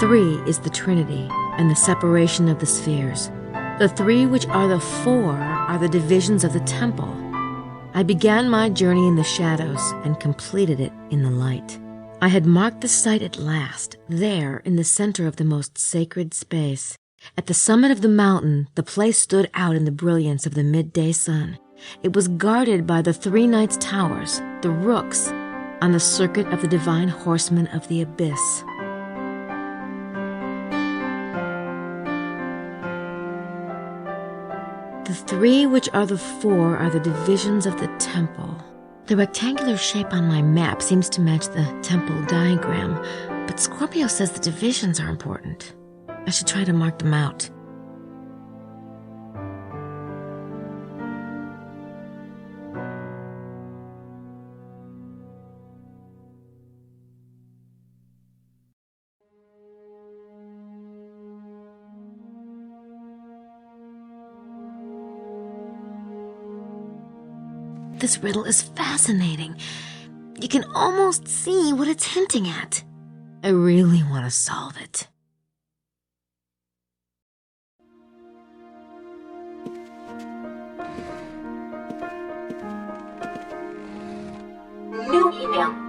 3 is the Trinity and the separation of the spheres. The 3 which are the 4 are the divisions of the temple. I began my journey in the shadows and completed it in the light. I had marked the site at last, there in the center of the most sacred space. At the summit of the mountain, the place stood out in the brilliance of the midday sun. It was guarded by the 3 knights' towers, the rooks, on the circuit of the divine horsemen of the abyss. The 3 which are the 4 are the divisions of the temple. The rectangular shape on my map seems to match the temple diagram, but Scorpio says the divisions are important. I should try to mark them out. This riddle is fascinating. You can almost see what it's hinting at. I really want to solve it. New email.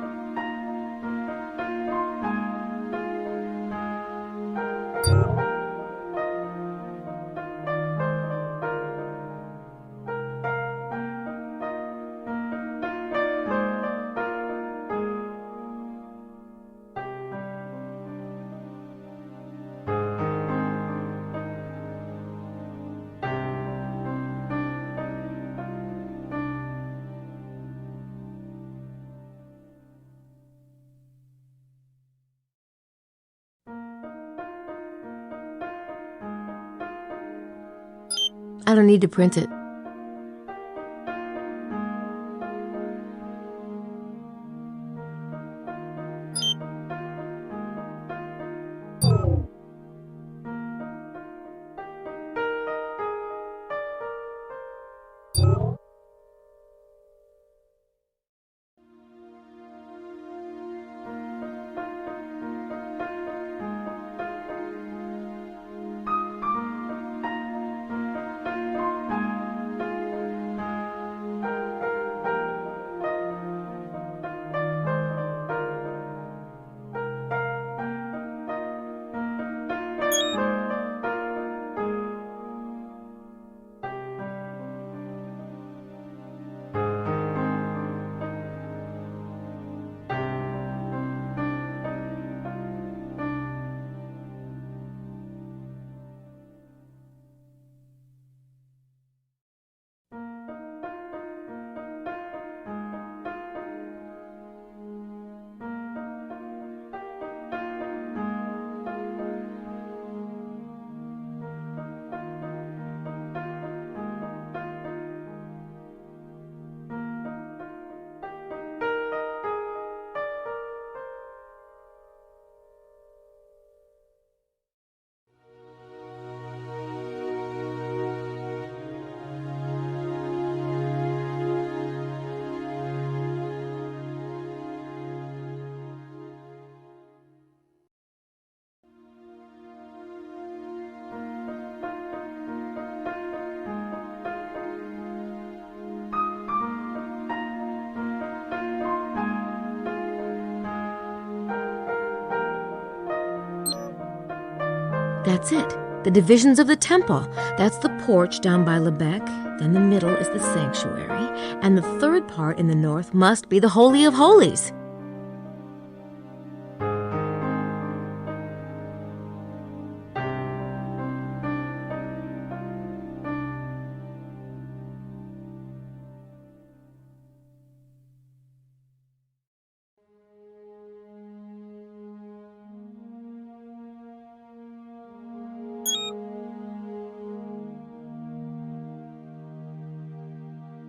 I don't need to print it. That's it. The divisions of the temple. That's the porch down by Lebec. Then the middle is the sanctuary. And the third part in the north must be the Holy of Holies.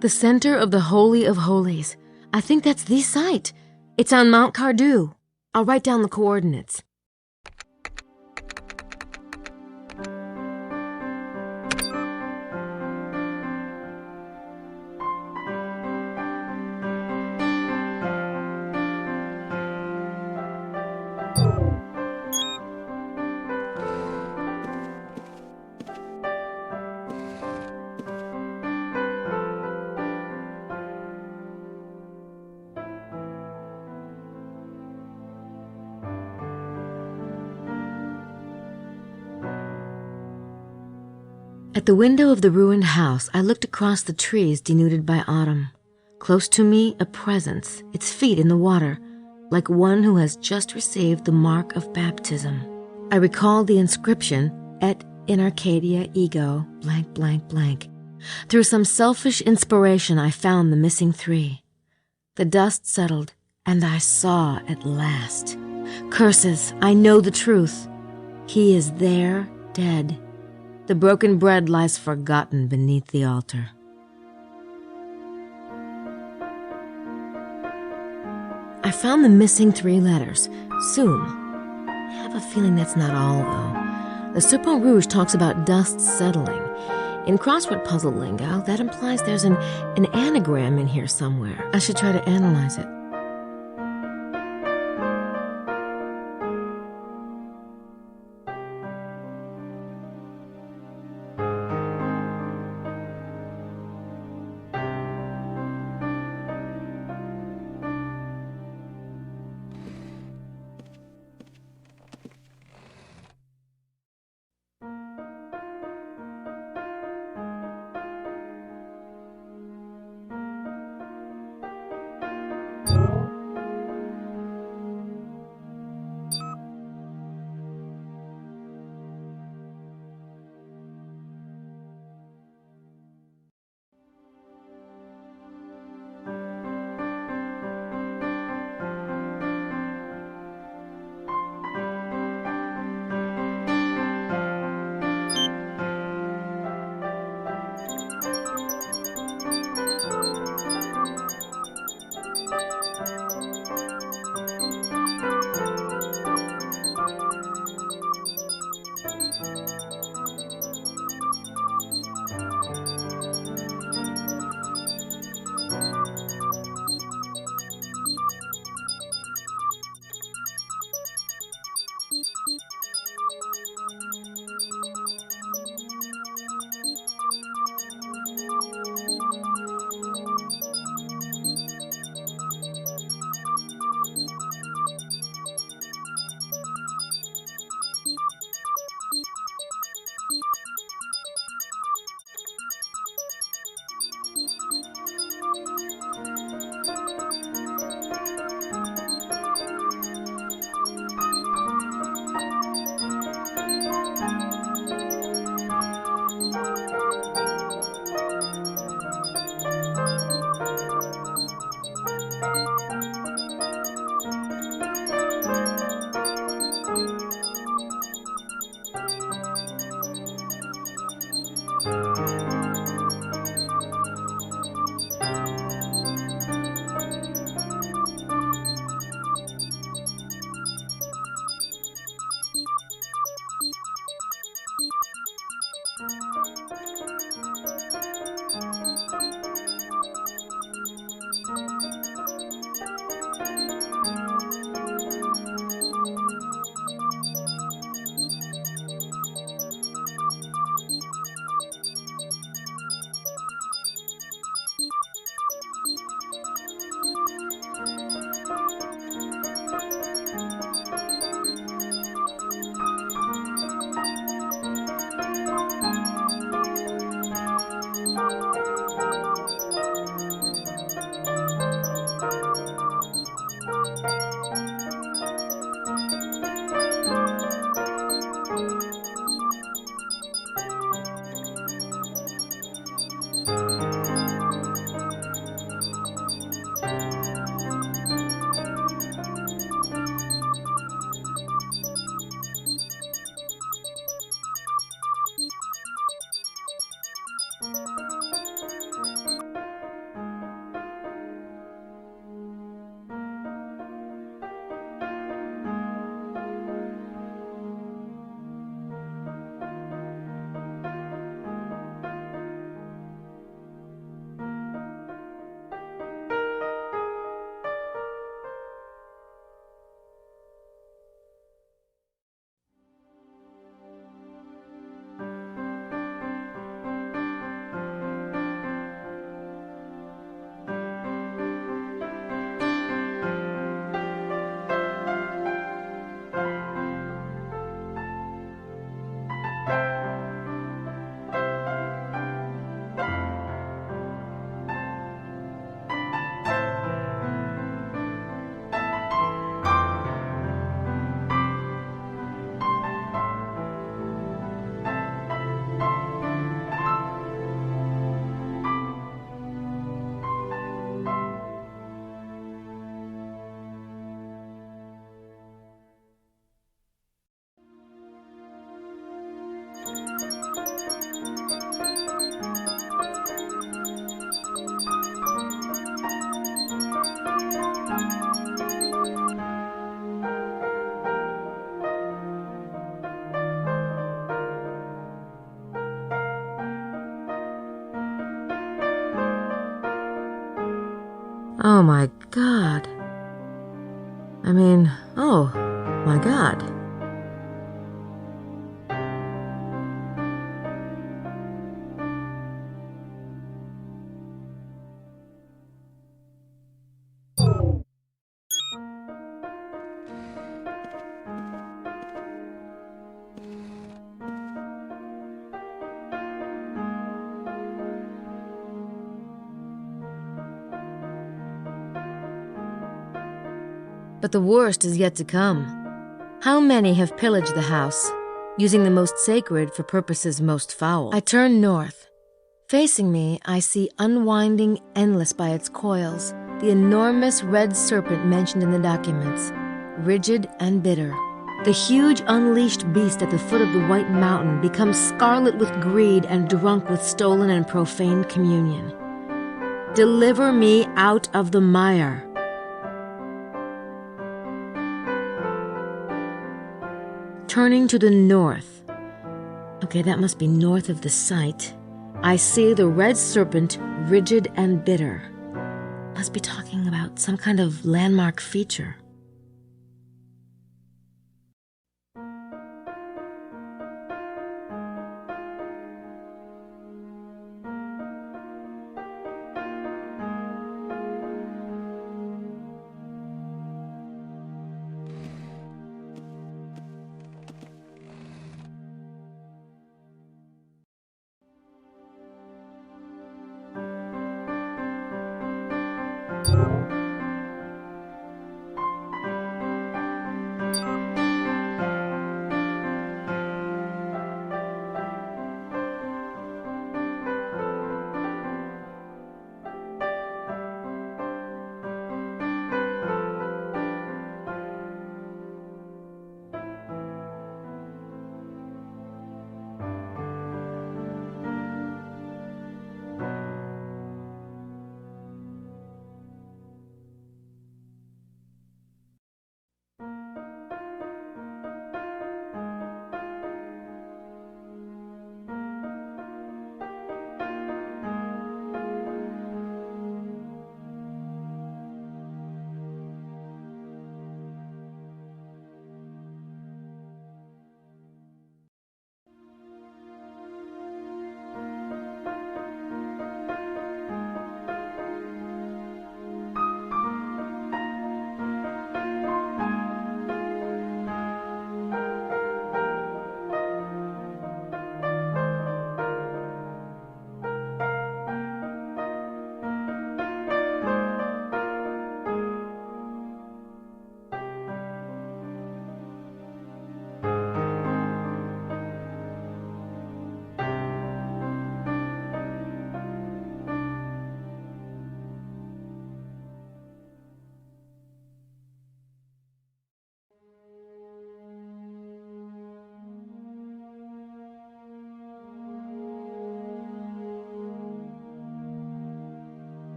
The center of the Holy of Holies. I think that's the site. It's on Mount Cardew. I'll write down the coordinates. At the window of the ruined house, I looked across the trees denuded by autumn. Close to me, a presence, its feet in the water, like one who has just received the mark of baptism. I recalled the inscription, Et in Arcadia ego, blank, blank, blank. Through some selfish inspiration, I found the missing three. The dust settled, and I saw at last. Curses, I know the truth. He is there, dead. The broken bread lies forgotten beneath the altar. I found the missing 3 letters, soon. I have a feeling that's not all, though. The Serpent Rouge talks about dust settling. In crossword puzzle lingo, that implies there's an anagram in here somewhere. I should try to analyze it. Oh my God. Oh my God. But the worst is yet to come. How many have pillaged the house, using the most sacred for purposes most foul? I turn north. Facing me, I see unwinding endless by its coils, the enormous red serpent mentioned in the documents, rigid and bitter. The huge unleashed beast at the foot of the White Mountain becomes scarlet with greed and drunk with stolen and profaned communion. Deliver me out of the mire. Turning to the north. Okay, that must be north of the site. I see the red serpent, rigid and bitter. Must be talking about some kind of landmark feature.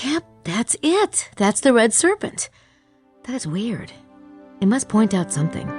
Yep, that's it. That's the red serpent. That is weird. It must point out something.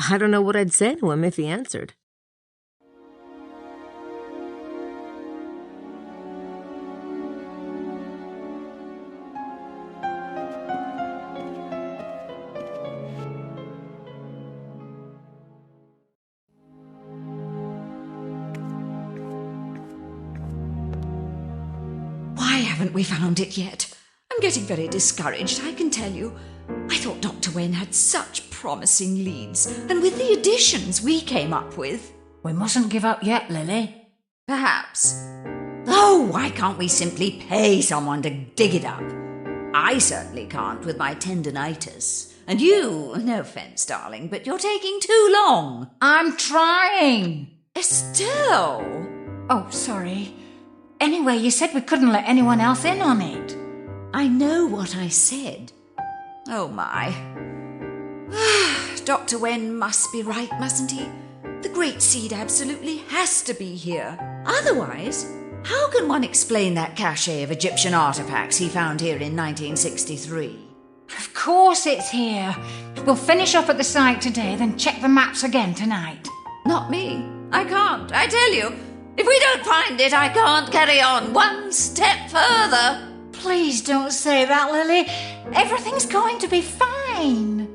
I don't know what I'd say to him if he answered. Why haven't we found it yet? I'm getting very discouraged, I can tell you. I thought Dr. Wen had such promising leads, and with the additions we came up with... We mustn't give up yet, Lily. Perhaps. Oh, why can't we simply pay someone to dig it up? I certainly can't with my tendinitis. And you, no offence, darling, but you're taking too long. I'm trying. Estelle! Oh, sorry. Anyway, you said we couldn't let anyone else in on it. I know what I said. Oh, my. Dr. Wen must be right, mustn't he? The Great Seed absolutely has to be here. Otherwise, how can one explain that cache of Egyptian artifacts he found here in 1963? Of course it's here. We'll finish up at the site today, then check the maps again tonight. Not me. I can't, I tell you. If we don't find it, I can't carry on one step further. Please don't say that, Lily. Everything's going to be fine.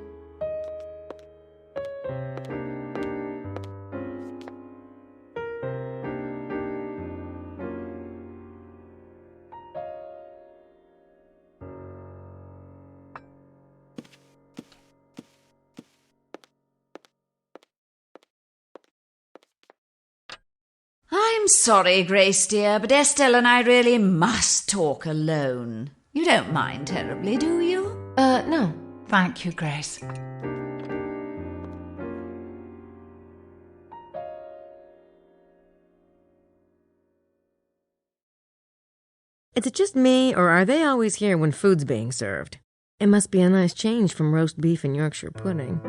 I'm sorry, Grace dear, but Estelle and I really must talk alone. You don't mind terribly, do you? No. Thank you, Grace. Is it just me, or are they always here when food's being served? It must be a nice change from roast beef and Yorkshire pudding.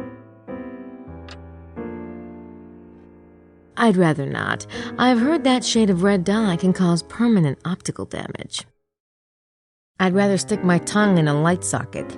I'd rather not. I've heard that shade of red dye can cause permanent optical damage. I'd rather stick my tongue in a light socket.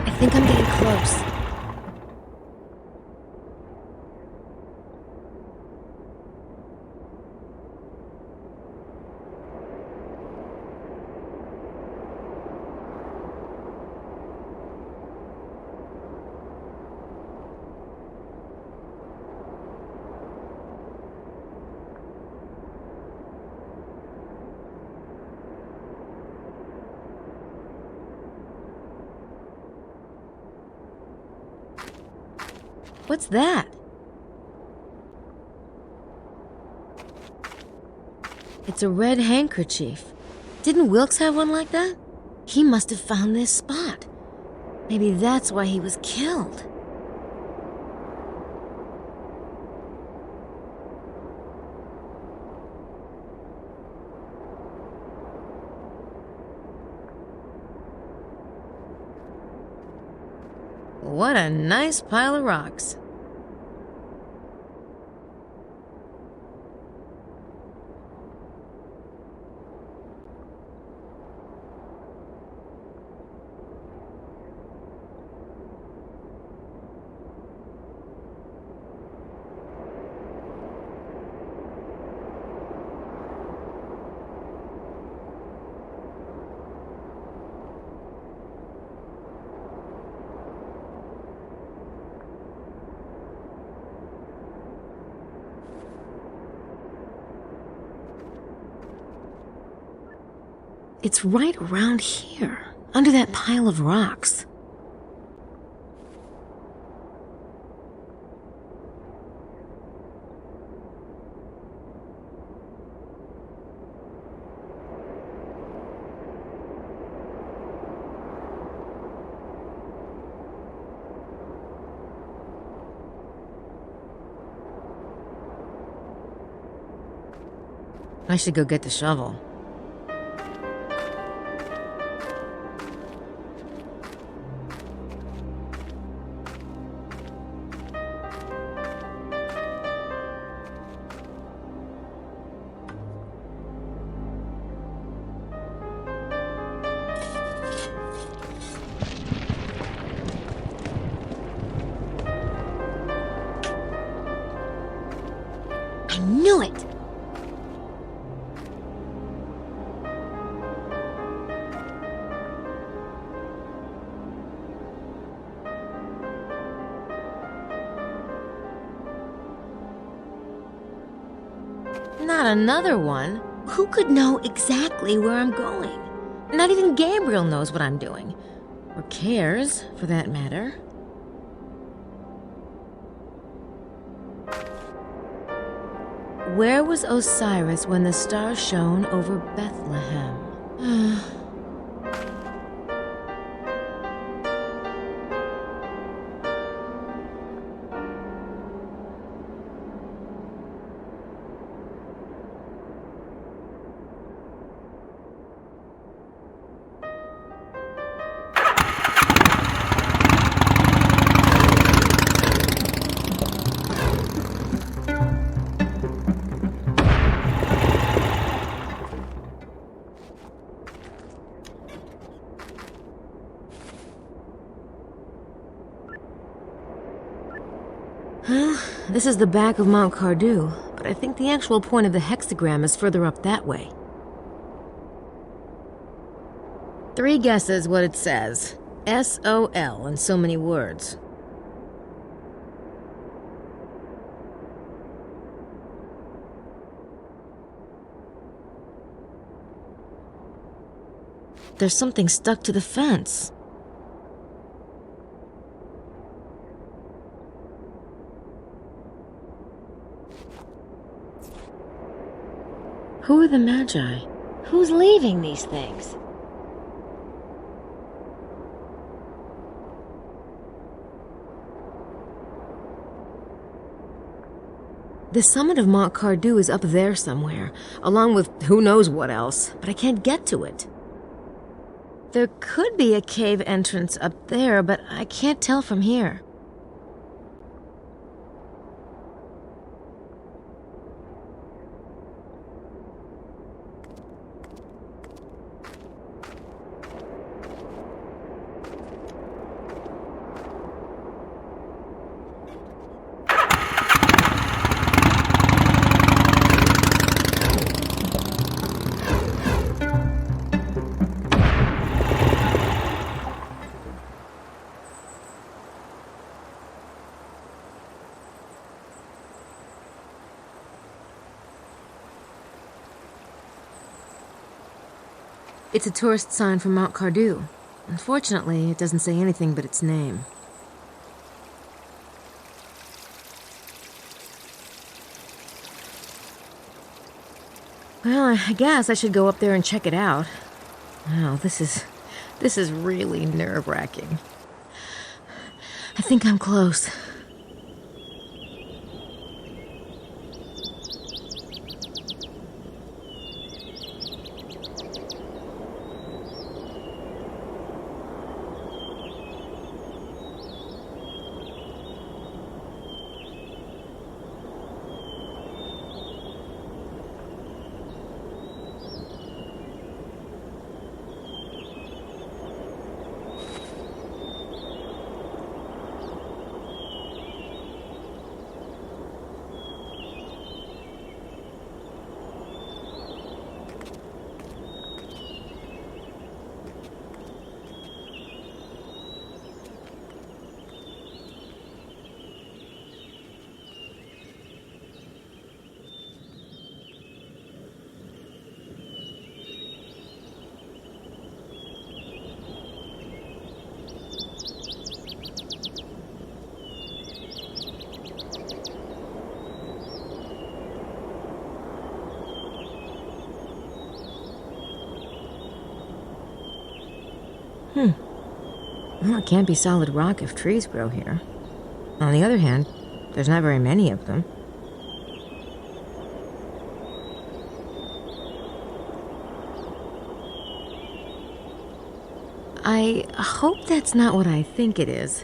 I think I'm getting close. What's that? It's a red handkerchief. Didn't Wilkes have one like that? He must have found this spot. Maybe that's why he was killed. What a nice pile of rocks. It's right around here, under that pile of rocks. I should go get the shovel. I knew it! Not another one. Who could know exactly where I'm going? Not even Gabriel knows what I'm doing. Or cares, for that matter. Where was Osiris when the star shone over Bethlehem? This is the back of Mount Cardew, but I think the actual point of the hexagram is further up that way. 3 guesses what it says. S-O-L in so many words. There's something stuck to the fence. Who are the Magi? Who's leaving these things? The summit of Mont Cardew is up there somewhere, along with who knows what else, but I can't get to it. There could be a cave entrance up there, but I can't tell from here. It's a tourist sign from Mount Cardew. Unfortunately, it doesn't say anything but its name. Well, I guess I should go up there and check it out. Wow, this is really nerve-wracking. I think I'm close. Well, it can't be solid rock if trees grow here. On the other hand, there's not very many of them. I hope that's not what I think it is.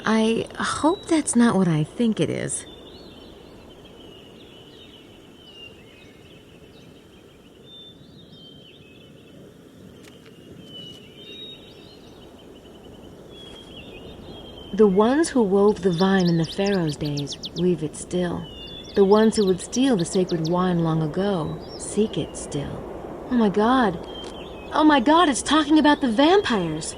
I hope that's not what I think it is. The ones who wove the vine in the Pharaoh's days weave it still. The ones who would steal the sacred wine long ago seek it still. Oh my God! Oh my God, it's talking about the vampires!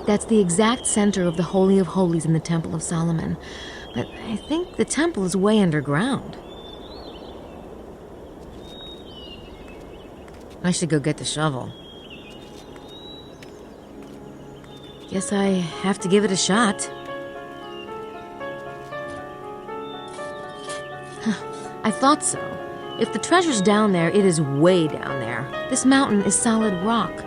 That's the exact center of the Holy of Holies in the Temple of Solomon. But I think the temple is way underground. I should go get the shovel. Guess I have to give it a shot. I thought so. If the treasure's down there, it is way down there. This mountain is solid rock.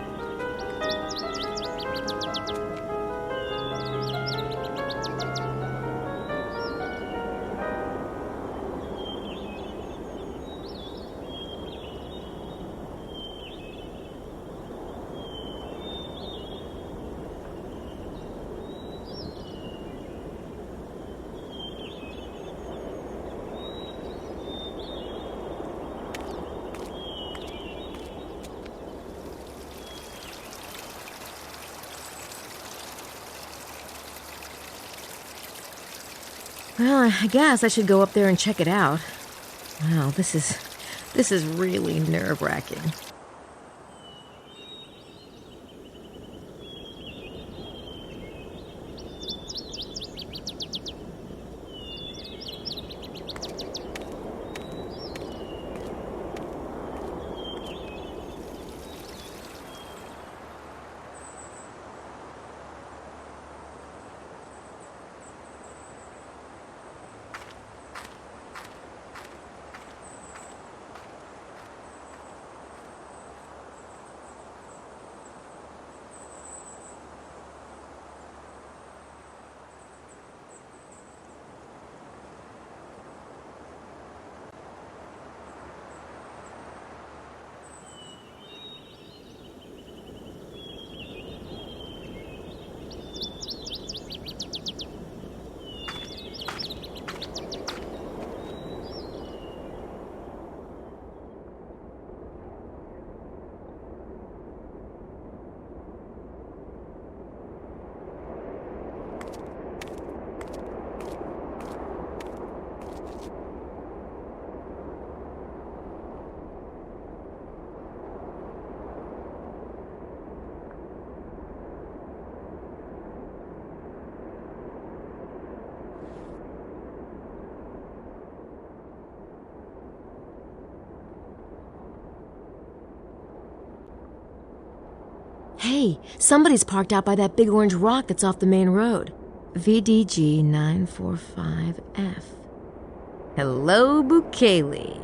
Well, I guess I should go up there and check it out. Wow, this is really nerve-wracking. Hey, somebody's parked out by that big orange rock that's off the main road. VDG 945F. Hello, Bukele.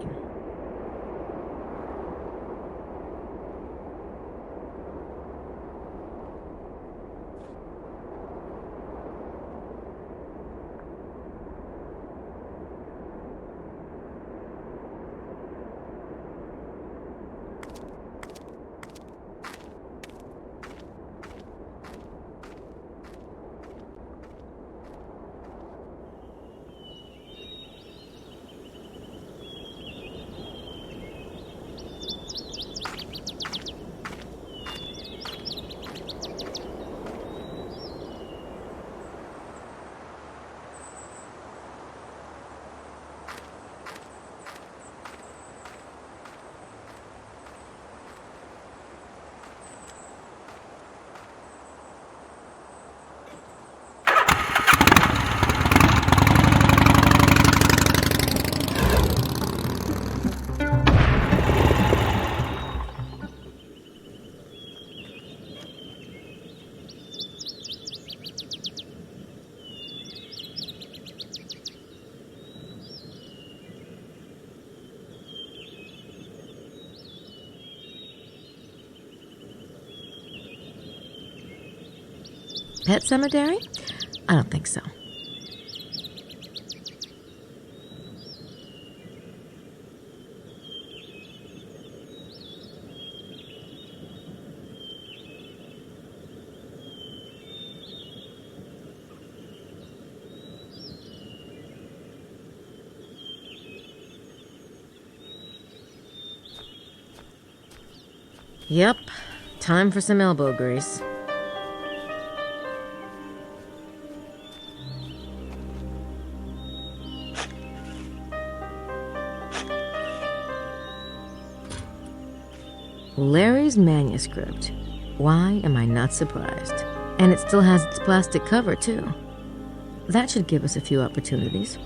Pet cemetery? I don't think so. Yep, time for some elbow grease. Larry's manuscript. Why am I not surprised? And it still has its plastic cover, too. That should give us a few opportunities.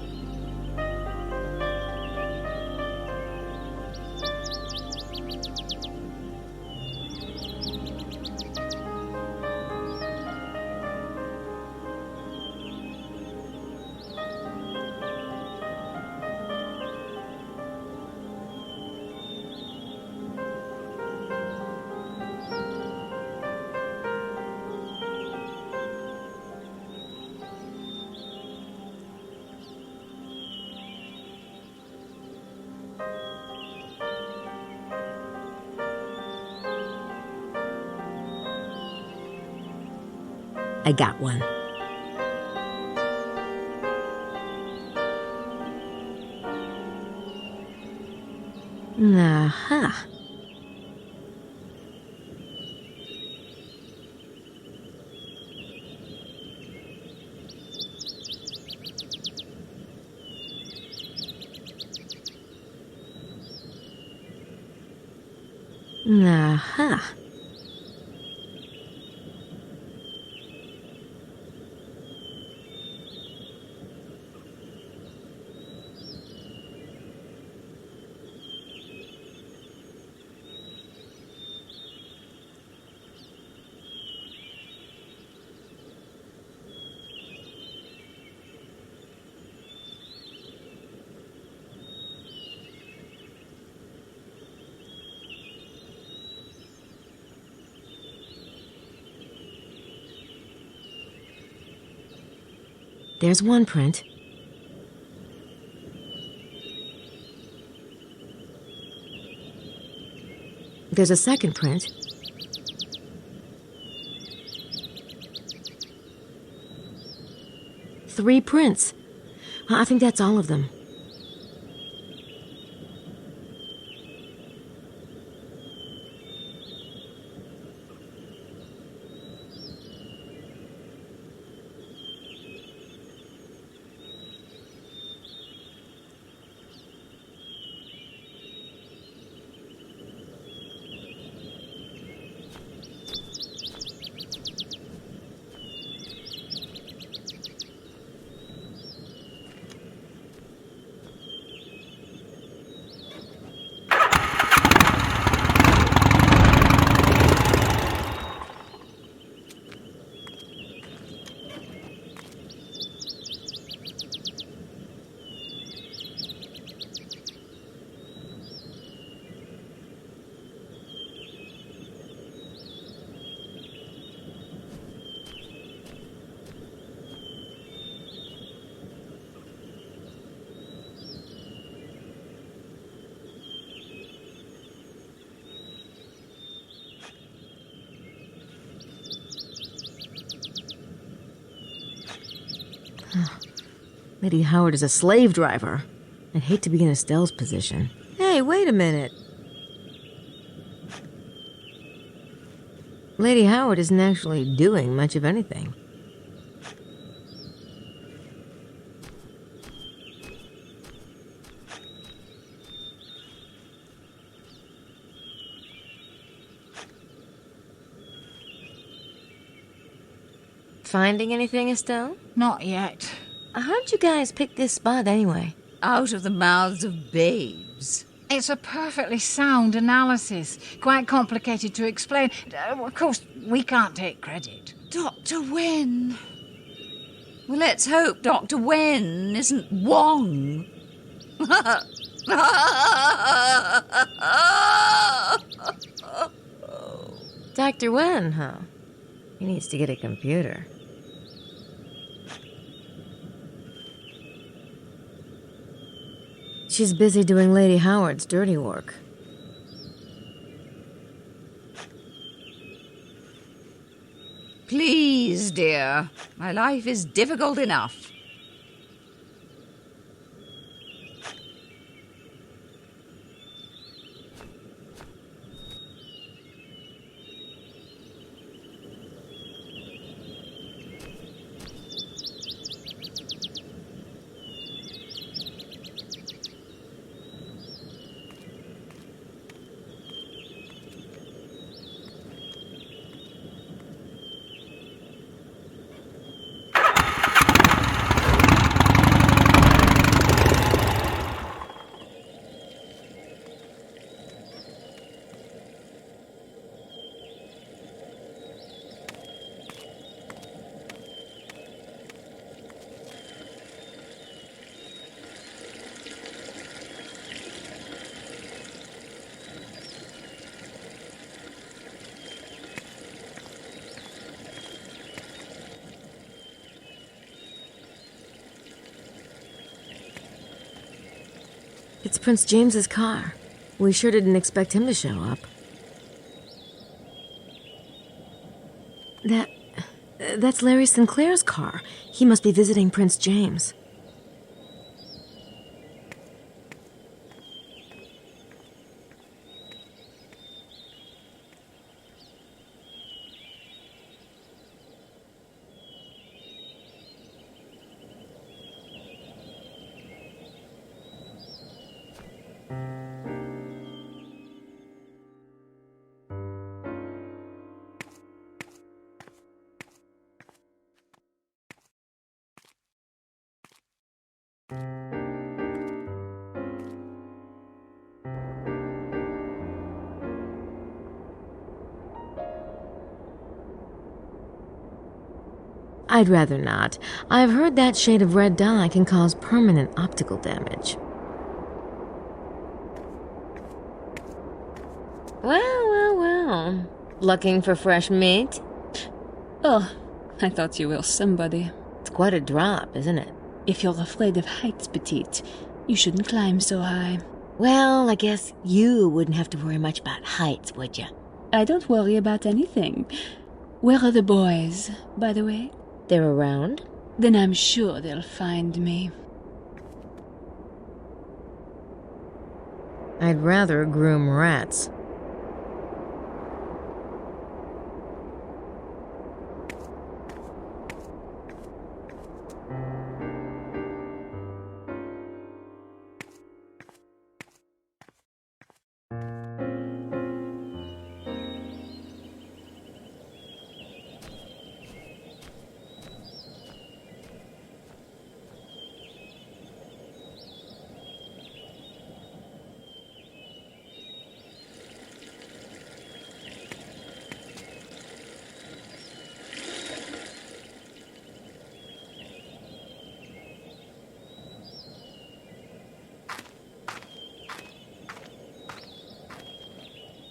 I got one. Aha. Aha. There's one print. There's a second print. Three prints. I think that's all of them. Lady Howard is a slave driver. I'd hate to be in Estelle's position. Hey, wait a minute. Lady Howard isn't actually doing much of anything. Finding anything, Estelle? Not yet. How'd you guys pick this spot anyway? Out of the mouths of babes. It's a perfectly sound analysis. Quite complicated to explain. Of course, we can't take credit. Dr. Wen. Well, let's hope Dr. Wen isn't Wong. Dr. Wen, huh? He needs to get a computer. She's busy doing Lady Howard's dirty work. Please, dear. My life is difficult enough. It's Prince James's car. We sure didn't expect him to show up. That's Larry Sinclair's car. He must be visiting Prince James. I'd rather not. I've heard that shade of red dye can cause permanent optical damage. Well. Looking for fresh meat? Oh, I thought you were somebody. It's quite a drop, isn't it? If you're afraid of heights, petite, you shouldn't climb so high. Well, I guess you wouldn't have to worry much about heights, would you? I don't worry about anything. Where are the boys, by the way? They're around? Then I'm sure they'll find me. I'd rather groom rats.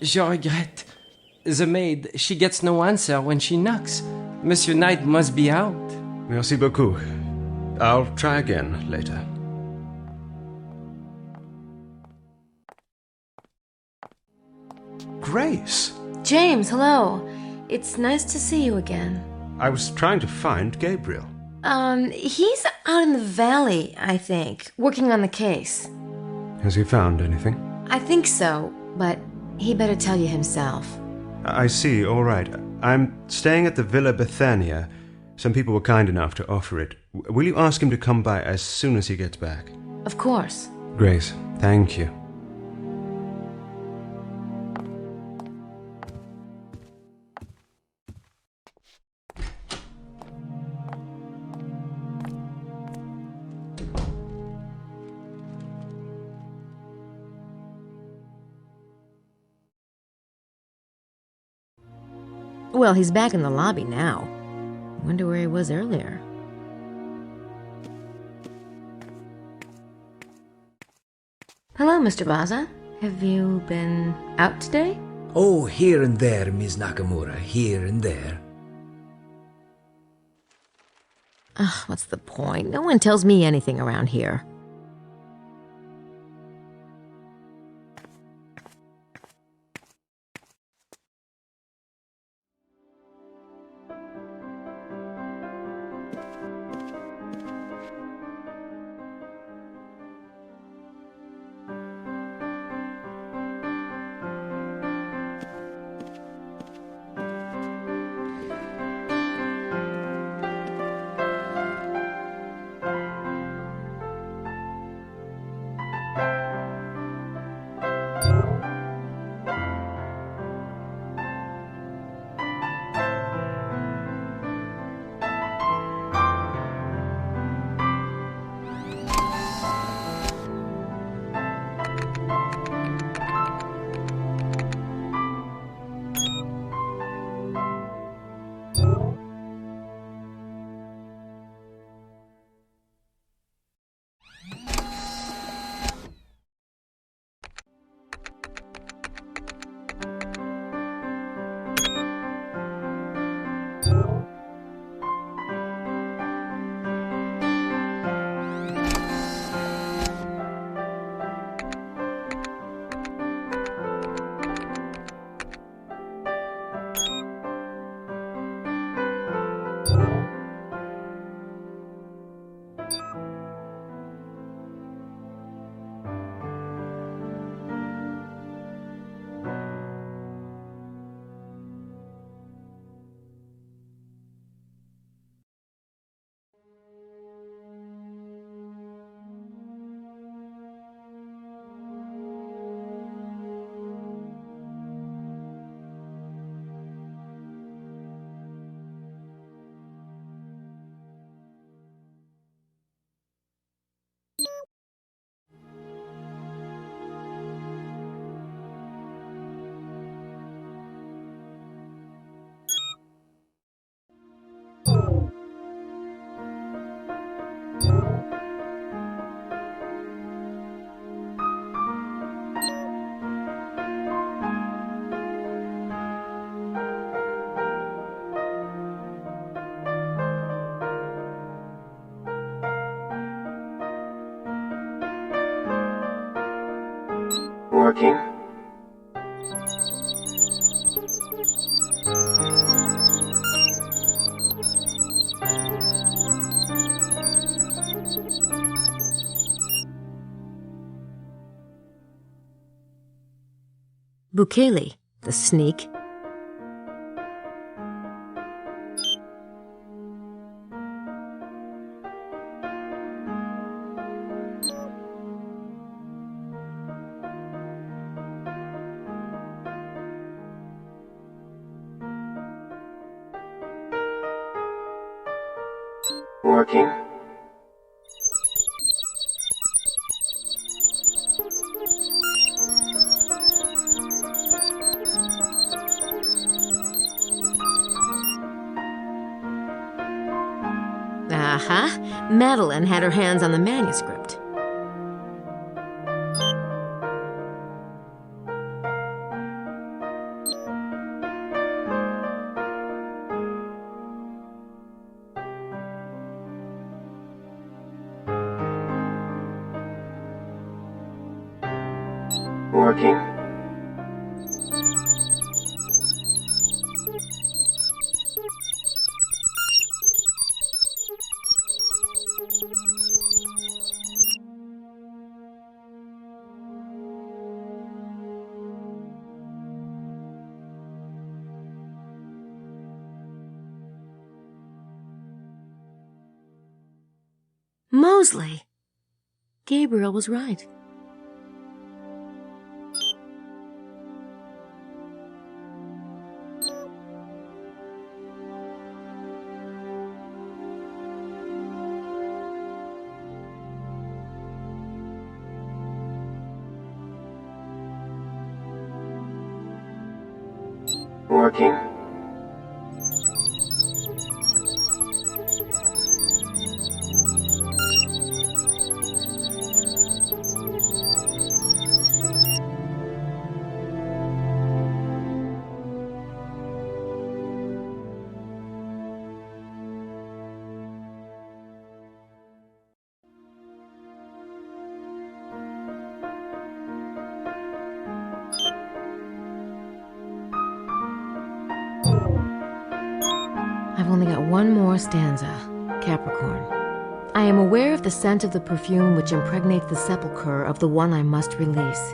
Je regrette. The maid, she gets no answer when she knocks. Monsieur Knight must be out. Merci beaucoup. I'll try again later. Grace! James, hello. It's nice to see you again. I was trying to find Gabriel. He's out in the valley, I think, working on the case. Has he found anything? I think so, but he better tell you himself. I see, all right. I'm staying at the Villa Bethania. Some people were kind enough to offer it. Will you ask him to come by as soon as he gets back? Of course. Grace, thank you. Well, he's back in the lobby now. Wonder where he was earlier. Hello, Mr. Baza. Have you been out today? Oh, here and there, Miss Nakamura, here and there. Ugh, what's the point? No one tells me anything around here. Working. Bukele, the sneak. Working. Aha! Madeline had her hands on the manuscript. Working. Mosley! Gabriel was right. Working. I've only got one more stanza. Capricorn. I am aware of the scent of the perfume which impregnates the sepulchre of the one I must release.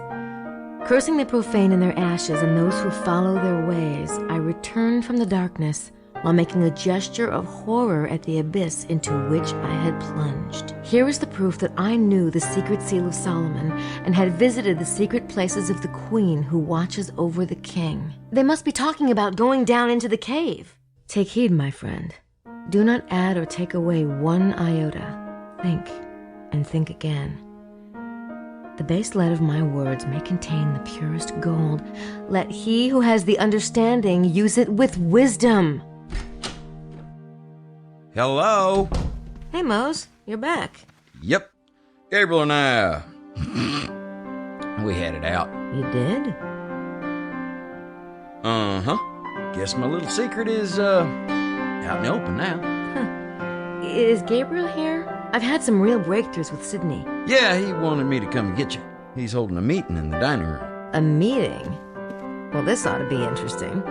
Cursing the profane in their ashes and those who follow their ways, I returned from the darkness while making a gesture of horror at the abyss into which I had plunged. Here is the proof that I knew the secret seal of Solomon and had visited the secret places of the queen who watches over the king. They must be talking about going down into the cave. Take heed, my friend. Do not add or take away one iota. Think, and think again. The base lead of my words may contain the purest gold. Let he who has the understanding use it with wisdom. Hello? Hey, Mose, you're back. Yep. Gabriel and I, we had it out. You did? Uh-huh. Guess my little secret is, out in the open now. Is Gabriel here? I've had some real breakthroughs with Sydney. Yeah, he wanted me to come and get you. He's holding a meeting in the dining room. A meeting? Well, this ought to be interesting.